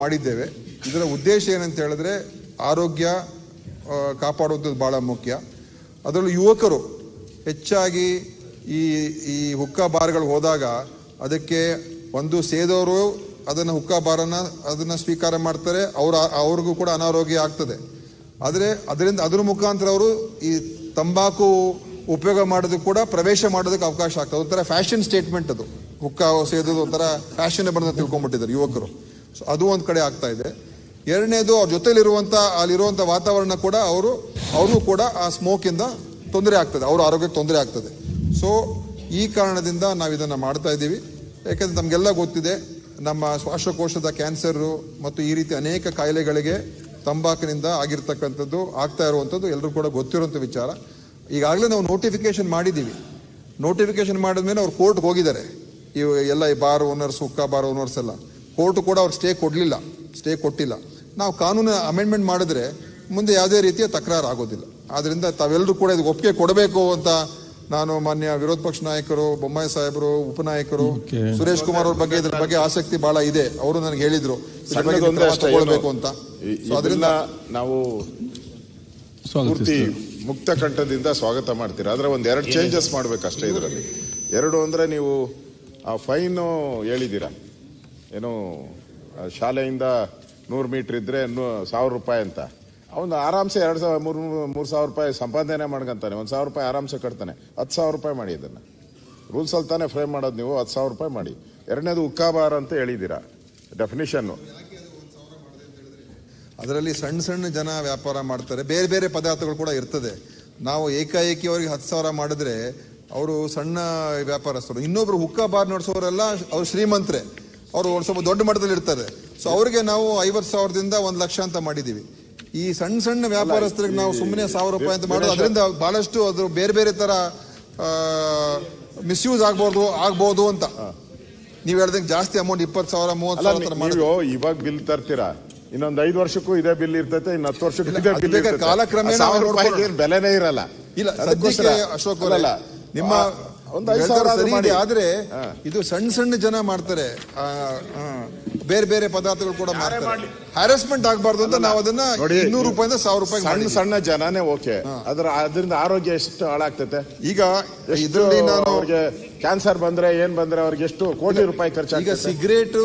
ಮಾಡಿದ್ದೇವೆ. ಇದರ ಉದ್ದೇಶ ಏನಂತ ಹೇಳಿದ್ರೆ ಆರೋಗ್ಯ ಕಾಪಾಡುವುದು ಬಹಳ ಮುಖ್ಯ. ಅದರಲ್ಲೂ ಯುವಕರು ಹೆಚ್ಚಾಗಿ ಈ ಹುಕ್ಕಾ ಬಾರ್ಗಳು ಹೋದಾಗ ಅದಕ್ಕೆ ಒಂದು ಸೇದವರು ಅದನ್ನು ಹುಕ್ಕಾ ಬಾರನ್ನು ಅದನ್ನು ಸ್ವೀಕಾರ ಮಾಡ್ತಾರೆ, ಅವ್ರಿಗೂ ಕೂಡ ಅನಾರೋಗ್ಯ ಆಗ್ತದೆ. ಆದರೆ ಅದರ ಮುಖಾಂತರ ಅವರು ಈ ತಂಬಾಕು ಉಪಯೋಗ ಮಾಡೋದಕ್ಕೆ ಕೂಡ ಪ್ರವೇಶ ಮಾಡೋದಕ್ಕೆ ಅವಕಾಶ ಆಗ್ತದೆ. ಒಂಥರ ಫ್ಯಾಷನ್ ಸ್ಟೇಟ್ಮೆಂಟ್ ಅದು, ಹುಕ್ಕಾ ಸೇದೋದು ಒಂಥರ ಫ್ಯಾಷನೇಬಲ್ ಅಂತ ತಿಳ್ಕೊಂಡ್ಬಿಟ್ಟಿದ್ದಾರೆ ಯುವಕರು. ಸೊ ಅದು ಒಂದು ಕಡೆ ಆಗ್ತಾ ಇದೆ. ಎರಡನೇದು ಅವ್ರ ಅಲ್ಲಿರುವಂಥ ವಾತಾವರಣ ಕೂಡ ಅವ್ರಿಗೂ ಕೂಡ ಆ ಸ್ಮೋಕಿಂದ ತೊಂದರೆ ಆಗ್ತದೆ, ಅವ್ರ ಆರೋಗ್ಯಕ್ಕೆ ತೊಂದರೆ ಆಗ್ತದೆ. ಸೊ ಈ ಕಾರಣದಿಂದ ನಾವು ಇದನ್ನು ಮಾಡ್ತಾ ಇದ್ದೀವಿ. ಯಾಕೆಂದ್ರೆ ನಮಗೆಲ್ಲ ಗೊತ್ತಿದೆ, ನಮ್ಮ ಶ್ವಾಸಕೋಶದ ಕ್ಯಾನ್ಸರು ಮತ್ತು ಈ ರೀತಿ ಅನೇಕ ಕಾಯಿಲೆಗಳಿಗೆ ತಂಬಾಕಿನಿಂದ ಆಗಿರ್ತಕ್ಕಂಥದ್ದು ಆಗ್ತಾ ಇರುವಂಥದ್ದು ಎಲ್ಲರೂ ಕೂಡ ಗೊತ್ತಿರುವಂಥ ವಿಚಾರ. ಈಗಾಗಲೇ ನಾವು ನೋಟಿಫಿಕೇಶನ್ ಮಾಡಿದ್ದೀವಿ. ನೋಟಿಫಿಕೇಶನ್ ಮಾಡಿದ್ಮೇಲೆ ಅವ್ರು ಕೋರ್ಟ್ಗೆ ಹೋಗಿದ್ದಾರೆ. ಎಲ್ಲ ಈ ಬಾರ್ ಓನರ್ಸ್, ಹುಕ್ಕಾ ಬಾರ್ ಓನರ್ಸ್ ಎಲ್ಲ ಕೋರ್ಟ್ ಕೂಡ ಅವ್ರು ಸ್ಟೇ ಕೊಟ್ಟಿಲ್ಲ. ನಾವು ಕಾನೂನು ಅಮೆಂಡ್ಮೆಂಟ್ ಮಾಡಿದ್ರೆ ಮುಂದೆ ಯಾವುದೇ ರೀತಿಯ ತಕರಾರು ಆಗೋದಿಲ್ಲ. ಆದ್ರಿಂದ ತಾವೆಲ್ಲರೂ ಕೂಡ ಇದಕ್ಕೆ ಒಪ್ಪಿಗೆ ಕೊಡಬೇಕು ಅಂತ ನಾನು ಮಾನ್ಯ ವಿರೋಧ ಪಕ್ಷ ನಾಯಕರು, ಬೊಮ್ಮಾಯಿ ಸಾಹೇಬರು, ಉಪನಾಯಕರು, ಸುರೇಶ್ ಕುಮಾರ್ ಅವ್ರ ಬಗ್ಗೆ ಇದ್ರ ಬಗ್ಗೆ ಆಸಕ್ತಿ ಬಹಳ ಇದೆ. ಅವರು ನನಗೆ ಹೇಳಿದ್ರು ತಗೊಳ್ಬೇಕು ಅಂತ. ಅದರಿಂದ ನಾವು ಪೂರ್ತಿ ಮುಕ್ತ ಕಂಠದಿಂದ ಸ್ವಾಗತ ಮಾಡ್ತೀರಾ. ಆದ್ರೆ ಒಂದೆರಡು ಚೇಂಜಸ್ ಮಾಡ್ಬೇಕಷ್ಟೇ ಇದರಲ್ಲಿ. ಎರಡು ಅಂದ್ರೆ ನೀವು ಆ ಫೈನ್ ಹೇಳಿದ್ದೀರಾ, ಏನು ಶಾಲೆಯಿಂದ 100 ಮೀಟರ್ ಇದ್ರೆ 1000 ರೂಪಾಯಿ ಅಂತ. ಅವನು ಆರಾಮ್ಸೆ 2,000-3,000 ರೂಪಾಯಿ ಸಂಪಾದನೆ ಮಾಡ್ಕೊಂತಾನೆ. 1,000 ರೂಪಾಯಿ ಆರಾಮ್ಸೆ ಕಟ್ತಾನೆ. 10,000 ರೂಪಾಯಿ ಮಾಡಿ. ಇದನ್ನ ರೂಲ್ಸ್ ಅಲ್ಲಿ ತಾನೇ ಫ್ರೇಮ್ ಮಾಡೋದು ನೀವು. 10,000 ರೂಪಾಯಿ ಮಾಡಿ. ಎರಡನೇದು ಹುಕ್ಕಾ ಬಾರ್ ಅಂತ ಹೇಳಿದ್ದೀರಾ ಡೆಫಿನಿಷನ್. ಅದರಲ್ಲಿ ಸಣ್ಣ ಜನ ವ್ಯಾಪಾರ ಮಾಡ್ತಾರೆ, ಬೇರೆ ಬೇರೆ ಪದಾರ್ಥಗಳು ಕೂಡ ಇರ್ತದೆ. ನಾವು ಏಕಾಏಕಿ ಅವರಿಗೆ 10,000 ಮಾಡಿದ್ರೆ ಅವರು ಸಣ್ಣ ವ್ಯಾಪಾರಸ್ಥರು. ಇನ್ನೊಬ್ರು ಹುಕ್ಕಾ ಬಾರ್ ನಡೆಸೋರೆಲ್ಲ ಅವ್ರು ಶ್ರೀಮಂತರೇ, ಅವರು ಸ್ವಲ್ಪ ದೊಡ್ಡ ಮಟ್ಟದಲ್ಲಿ ಇರ್ತಾರೆ. ಸೊ ಅವರಿಗೆ ನಾವು 50,000ದಿಂದ 1,00,000 ಅಂತ ಮಾಡಿದೀವಿ. ಈ ಸಣ್ಣ ವ್ಯಾಪಾರಸ್ಥರಿಗೆ ನಾವು ಸುಮ್ಮನೆ 1,000 ರೂಪಾಯಿ ಅಂತ ಮಾಡೋದು, ಅದರಿಂದ ಬಹಳಷ್ಟು ಅದು ಬೇರೆ ಬೇರೆ ತರ ಮಿಸ್ಯೂಸ್ ಆಗ್ಬೋದು ಅಂತ. ನೀವ್ ಹೇಳ್ದಂಗೆ ಜಾಸ್ತಿ ಅಮೌಂಟ್ 20,000-30,000 ಮಾಡಿ ಇವಾಗ ಬಿಲ್ ತರ್ತೀರಾ. ಇನ್ನೊಂದು 5 ವರ್ಷಕ್ಕೂ ಇದೇ ಬಿಲ್ ಇರ್ತೈತೆ, ಇನ್ನು 10 ವರ್ಷಕ್ಕೂ ಕಾಲಕ್ರಮೇಣ ಬೆಲೆನೇ ಇರಲ್ಲ. ಇಲ್ಲ ಸದ್ಯಕ್ಕೆ ಅಶೋಕ್ ಅವರಲ್ಲ, ನಿಮ್ಮ ಒಂದು 5,000 ಆದ್ರೆ ಇದು ಸಣ್ಣ ಜನ ಮಾಡ್ತಾರೆ, ಬೇರೆ ಬೇರೆ ಪದಾರ್ಥಗಳು ಕೂಡ ಮಾಡ್ತಾರೆ. ಹ್ಯಾರಸ್ಮೆಂಟ್ ಆಗಬಾರ್ದು ಅಂತ ನಾವು ಅದನ್ನ 200 ರೂಪಾಯಿಂದ 1,000 ರೂಪಾಯಿ ಸಣ್ಣ ಜನನೇ ಓಕೆ. ಅದರಿಂದ ಆರೋಗ್ಯ ಎಷ್ಟು ಹಾಳಾಗ್ತೈತೆ. ಈಗ ಇದರಲ್ಲಿ ನಾನು ಅವ್ರಿಗೆ ಕ್ಯಾನ್ಸರ್ ಬಂದ್ರೆ ಏನ್ ಬಂದ್ರೆ ಅವ್ರಿಗೆ ಎಷ್ಟು ಕೋಟಿ ರೂಪಾಯಿ ಖರ್ಚಾಗ. ಈಗ ಸಿಗರೇಟ್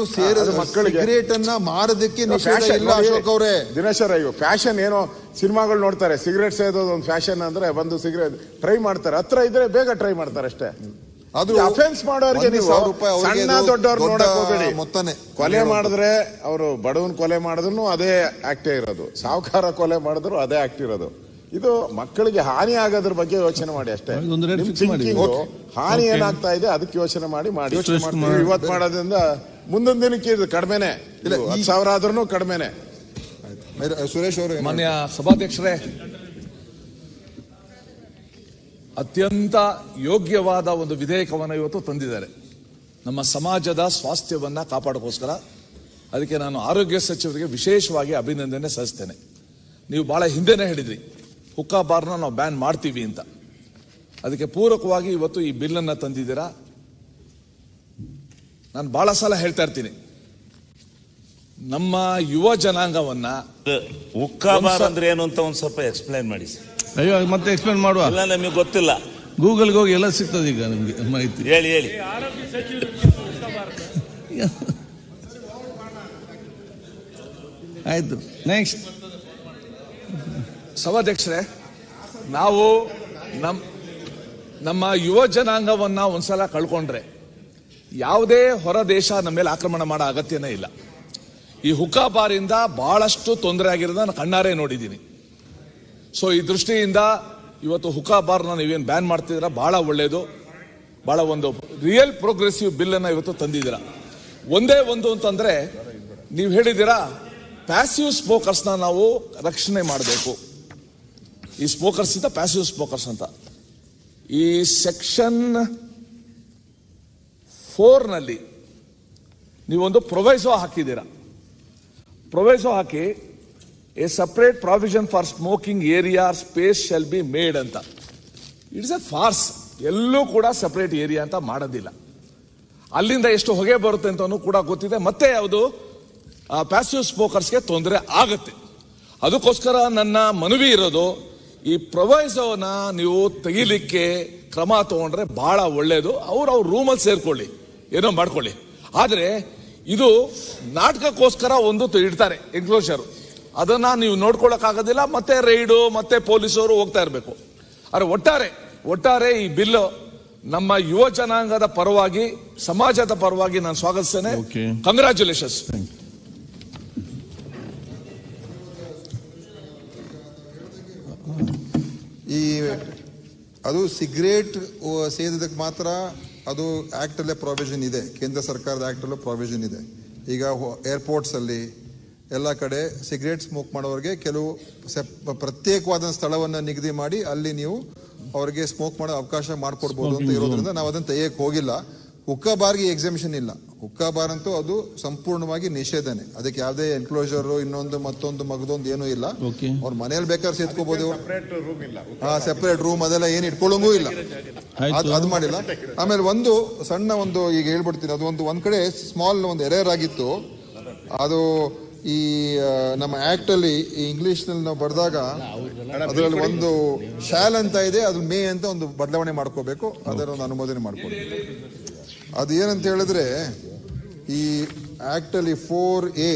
ಮಕ್ಕಳಿಗೆ ಸಿಗರೇಟ್ ಅನ್ನ ಮಾರೋದಕ್ಕೆ ನಿಷೇಧ ಇಲ್ಲ ಅಶೋಕ್ ಅವರೇ. ದಿನೇಶ್ವರ, ಇವು ಫ್ಯಾಷನ್ ಏನೋ ಸಿನಿಮಾಗಳು ನೋಡ್ತಾರೆ, ಸಿಗರೇಟ್ ಸೇದೋದು ಒಂದು ಫ್ಯಾಷನ್ ಅಂದ್ರೆ ಬಂದು ಸಿಗರೇಟ್ ಟ್ರೈ ಮಾಡ್ತಾರೆ. ಹತ್ರ ಇದ್ರೆ ಬೇಗ ಟ್ರೈ ಮಾಡ್ತಾರೆ ಅಷ್ಟೇ. ಅದು ಅಫೆನ್ಸ್ ಮಾಡೋರಿಗೆ ನೀವು ಸಣ್ಣ ದೊಡ್ಡವ್ರು ನೋಡಕ್ ಹೋಗ್ಬೇಡಿ. ಕೊಲೆ ಮಾಡಿದ್ರೆ ಅವರು ಬಡವನ್ ಕೊಲೆ ಮಾಡಿದ್ರು ಅದೇ ಆಕ್ಟೇ ಇರೋದು, ಸಾಹುಕಾರ ಕೊಲೆ ಮಾಡಿದ್ರು ಅದೇ ಆಕ್ಟ್ ಇರೋದು. ಇದು ಮಕ್ಕಳಿಗೆ ಹಾನಿ ಆಗೋದ್ರ ಬಗ್ಗೆ ಯೋಚನೆ ಮಾಡಿ ಅಷ್ಟೇ. ಹಾನಿ ಏನಾಗ್ತಾ ಇದೆ ಅದಕ್ಕೆ ಯೋಚನೆ ಮಾಡಿ. ಇವತ್ತು ಮಾಡೋದ್ರಿಂದ ಮುಂದೊಂದು ದಿನಕ್ಕೆ ಇದು ಕಡಿಮೆನೆ, 10,000 ಆದ್ರೂ ಕಡಿಮೆನೆ. ಸುರೇಶ್ ಅವರು. ಮಾನ್ಯ ಸಭಾಧ್ಯಕ್ಷರೇ, ಅತ್ಯಂತ ಯೋಗ್ಯವಾದ ಒಂದು ವಿಧೇಯಕವನ್ನು ಇವತ್ತು ತಂದಿದ್ದಾರೆ ನಮ್ಮ ಸಮಾಜದ ಸ್ವಾಸ್ಥ್ಯವನ್ನ ಕಾಪಾಡೋಕ್ಕೋಸ್ಕರ. ಅದಕ್ಕೆ ನಾನು ಆರೋಗ್ಯ ಸಚಿವರಿಗೆ ವಿಶೇಷವಾಗಿ ಅಭಿನಂದನೆ ಸಲ್ಲಿಸ್ತೇನೆ. ನೀವು ಬಹಳ ಹಿಂದೆನೇ ಹೇಳಿದ್ರಿ ಹುಕ್ಕಾ ಬಾರ್ನ ನಾವು ಬ್ಯಾನ್ ಮಾಡ್ತೀವಿ ಅಂತ. ಅದಕ್ಕೆ ಪೂರಕವಾಗಿ ಇವತ್ತು ಈ ಬಿಲ್ ಅನ್ನ ತಂದಿದ್ದೀರಾ. ನಾನು ಬಹಳ ಸಲ ಹೇಳ್ತಾ ಇರ್ತೀನಿ, ನಮ್ಮ ಯುವ ಜನಾಂಗವನ್ನ ಹುಕ್ಕಾ ಬಾರ್ ಅಂದ್ರೆ ಏನು ಅಂತ ಒಂದ್ ಸ್ವಲ್ಪ ಎಕ್ಸ್ಪ್ಲೈನ್ ಮಾಡಿ. ಅಯ್ಯೋ, ಮತ್ತೆ ಎಕ್ಸ್ಪ್ಲೇನ್ ಮಾಡುವ. ಎಲ್ಲ ನಮಗೆ ಗೊತ್ತಿಲ್ಲ. ಗೂಗಲ್ಗೆ ಹೋಗಿ ಎಲ್ಲ ಸಿಗ್ತದೆ ಈಗ ನಿಮ್ಗೆ ಮಾಹಿತಿ. ಹೇಳಿ. ಆಯ್ತು, ನೆಕ್ಸ್ಟ್. ಸಭಾಧ್ಯಕ್ಷರೇ, ನಾವು ನಮ್ಮ ಯುವ ಜನಾಂಗವನ್ನ ಒಂದ್ಸಲ ಕಳ್ಕೊಂಡ್ರೆ ಯಾವುದೇ ಹೊರ ದೇಶ ನಮ್ಮ ಮೇಲೆ ಆಕ್ರಮಣ ಮಾಡೋ ಅಗತ್ಯನೇ ಇಲ್ಲ. ಈ ಹುಕ್ಕಾ ಬಾರಿಂದ ಬಹಳಷ್ಟು ತೊಂದರೆ ಆಗಿರೋದನ್ನ ನಾನು ಕಣ್ಣಾರೆ ನೋಡಿದ್ದೀನಿ. ಸೊ ಈ ದೃಷ್ಟಿಯಿಂದ ಇವತ್ತು ಹುಕ್ಕಾ ಬಾರ್ನ ನೀವೇನು ಬ್ಯಾನ್ ಮಾಡ್ತಿದ್ದೀರಾ ಬಹಳ ಒಳ್ಳೆಯದು. ಬಹಳ ಒಂದು ರಿಯಲ್ ಪ್ರೋಗ್ರೆಸಿವ್ ಬಿಲ್ ಅನ್ನ ಇವತ್ತು ತಂದಿದ್ದೀರಾ. ಒಂದೇ ಒಂದು ಅಂತಂದ್ರೆ ನೀವು ಹೇಳಿದ್ದೀರಾ ಪ್ಯಾಸಿವ್ ಸ್ಮೋಕರ್ಸ್ನ ನಾವು ರಕ್ಷಣೆ ಮಾಡಬೇಕು. ಈ ಸ್ಮೋಕರ್ಸ್ ಇಂದ ಪ್ಯಾಸಿವ್ ಸ್ಮೋಕರ್ಸ್ ಅಂತ ಈ ಸೆಕ್ಷನ್ 4ನಲ್ಲಿ ನೀವೊಂದು ಪ್ರೊವೈಸೋ ಹಾಕಿದ್ದೀರಾ. ಪ್ರೊವೈಸೋ ಹಾಕಿ a separate provision for smoking area space shall be made ಅಂತ. It's a farce. ಎಲ್ಲೂ ಕೂಡ ಸಪರೇಟ್ ಏರಿಯಾ ಅಂತ ಮಾಡೋದಿಲ್ಲ. ಅಲ್ಲಿಂದ ಎಷ್ಟು ಹೊಗೆ ಬರುತ್ತೆ ಅಂತನೂ ಕೂಡ ಗೊತ್ತಿದೆ. ಮತ್ತೆ ಯಾವುದು ಪ್ಯಾಸಿವ್ ಸ್ಮೋಕರ್ಸ್ಗೆ ತೊಂದರೆ ಆಗುತ್ತೆ. ಅದಕ್ಕೋಸ್ಕರ ನನ್ನ ಮನವಿ ಇರೋದು, ಈ ಪ್ರೊವೈಸೋನ ನೀವು ತೆಗಿಲಿಕ್ಕೆ ಕ್ರಮ ತಗೊಂಡ್ರೆ ಬಹಳ ಒಳ್ಳೇದು. ಅವ್ರ ರೂಮಲ್ಲಿ ಸೇರ್ಕೊಳ್ಳಿ, ಏನೋ ಮಾಡ್ಕೊಳ್ಳಿ. ಆದ್ರೆ ಇದು ನಾಟಕಕ್ಕೋಸ್ಕರ ಒಂದು ಇಡ್ತಾರೆ ಎನ್ಕ್ಲೋಷರ್, ಅದನ್ನ ನೀವು ನೋಡ್ಕೊಳ್ಳೋಕ್ಕಾಗೋದಿಲ್ಲ. ಮತ್ತೆ ರೈಡು ಮತ್ತೆ ಪೊಲೀಸರು ಹೋಗ್ತಾ ಇರಬೇಕು. ಆದ್ರೆ ಒಟ್ಟಾರೆ ಈ ಬಿಲ್ ನಮ್ಮ ಯುವ ಜನಾಂಗದ ಪರವಾಗಿ, ಸಮಾಜದ ಪರವಾಗಿ ನಾನು ಸ್ವಾಗತಿಸ್ತೇನೆ. ಕಂಗ್ರ್ಯಾಚುಲೇಷನ್ಸ್. ಈ ಅದು ಸಿಗರೇಟ್ ಸೇದಿದಕ್ಕೆ ಮಾತ್ರ ಅದು ಆಕ್ಟ್ ಅಲ್ಲೇ ಪ್ರಾವಿಷನ್ ಇದೆ, ಕೇಂದ್ರ ಸರ್ಕಾರದ ಆಕ್ಟ್ ಅಲ್ಲೂ ಪ್ರಾವಿಷನ್ ಇದೆ. ಈಗ ಏರ್ಪೋರ್ಟ್ಸ್ ಅಲ್ಲಿ ಎಲ್ಲ ಕಡೆ ಸಿಗರೇಟ್ ಸ್ಮೋಕ್ ಮಾಡೋರಿಗೆ ಕೆಲವು ಪ್ರತ್ಯೇಕವಾದ ಸ್ಥಳವನ್ನು ನಿಗದಿ ಮಾಡಿ ಅಲ್ಲಿ ನೀವು ಅವರಿಗೆ ಸ್ಮೋಕ್ ಮಾಡೋ ಅವಕಾಶ ಮಾಡಿಕೊಡ್ಬೋದು ಅಂತ ಇರೋದ್ರಿಂದ ನಾವು ಅದನ್ನು ತೆಗೆಯಕ್ಕೆ ಹೋಗಿಲ್ಲ. ಹುಕ್ಕಾ ಬಾರ್ಗೆ ಎಕ್ಸೆಂಪ್ಷನ್ ಇಲ್ಲ. ಹುಕ್ಕಾ ಬಾರ್ ಅಂತೂ ಅದು ಸಂಪೂರ್ಣವಾಗಿ ನಿಷೇಧನೆ. ಅದಕ್ಕೆ ಯಾವುದೇ ಎನ್ಕ್ಲೋಜರ್ ಇನ್ನೊಂದು ಮತ್ತೊಂದು ಮಗದೊಂದು ಏನೂ ಇಲ್ಲ. ಅವ್ರ ಮನೇಲಿ ಬೇಕಾದ್ರೆ ಸೇತ್ಕೋಬಹುದು. ಸೆಪರೇಟ್ ರೂಮ್ ಅದೆಲ್ಲ ಏನು ಇಟ್ಕೊಳ್ಳೋಂಗೂ ಇಲ್ಲ, ಅದು ಮಾಡಿಲ್ಲ. ಆಮೇಲೆ ಒಂದು ಸಣ್ಣ ಈಗ ಹೇಳ್ಬಿಡ್ತೀನಿ, ಅದು ಒಂದ್ ಕಡೆ ಸ್ಮಾಲ್ ಒಂದು ಎರರ್ ಆಗಿತ್ತು. ಅದು ಈ ನಮ್ಮ ಆಕ್ಟ್ ಅಲ್ಲಿ ಇಂಗ್ಲಿಷ್ ನಲ್ಲಿ ನಾವು ಬರೆದಾಗ ಅದರಲ್ಲಿ ಒಂದು ಶಾಲ್ ಅಂತ ಇದೆ, ಅದು ಮೇ ಅಂತ ಒಂದು ಬದಲಾವಣೆ ಮಾಡ್ಕೋಬೇಕು. ಅದರ ಒಂದು ಅನುಮೋದನೆ ಮಾಡ್ಕೊಡಿ. ಅದು ಏನಂತ ಹೇಳಿದ್ರೆ, ಈ ಆಕ್ಟ್ ಅಲ್ಲಿ 4A